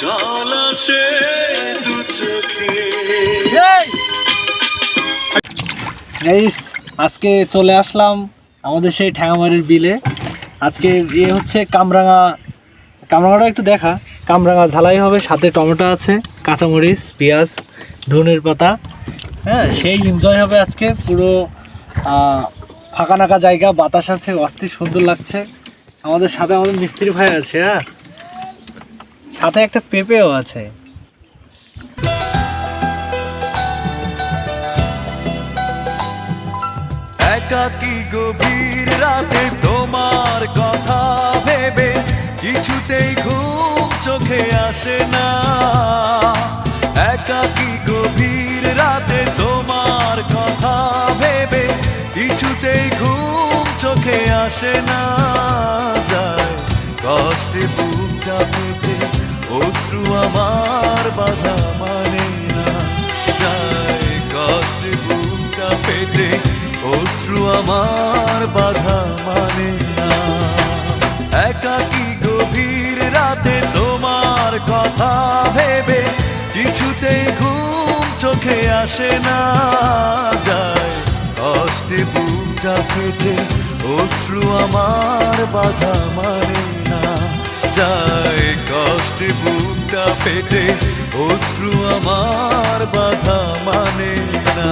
জল আসে দু চোখে। গাইস, আজকে চলে আসলাম আমাদের সেই ঠ্যাঙামারির বিলে। আজকে হচ্ছে কামরাঙাটা একটু দেখা। কামরাঙা ঝালাই হবে, সাথে টমেটো আছে, কাঁচামরিচ, পেঁয়াজ, ধনের পাতা। হ্যাঁ, সেই এনজয় হবে আজকে। পুরো ফাঁকা নাকা জায়গা, বাতাস আছে, অস্থির সুন্দর লাগছে। আমাদের সাথে আমাদের মিস্ত্রি ভাই আছে। হ্যাঁ, সাথে একটা পেঁপেও আছে। একাকী গভীর রাতে তোমার কথা ভেবে কিছুতেই ঘুম চোখে আসে না। একাকী গভীর রাতে তোমার কথা ভেবে কিছুতেই ঘুম চোখে আসে না। যায় কষ্টে বুকটা ফেটে অশ্রু আমার বাধা মানে না। যায় কষ্টে বুকটা ফেটে অশ্রু আমার বাধা মানে না। একাকী গভীর রাতে তোমার কথা ভেবে কিছুতেই ঘুম চোখে আসে না। যায় কষ্টে বুকটা ফেটে অশ্রু আমার বাধা মানে না। যায় কষ্টে বুকটা ফেটে অশ্রু আমার বাধা মানে না।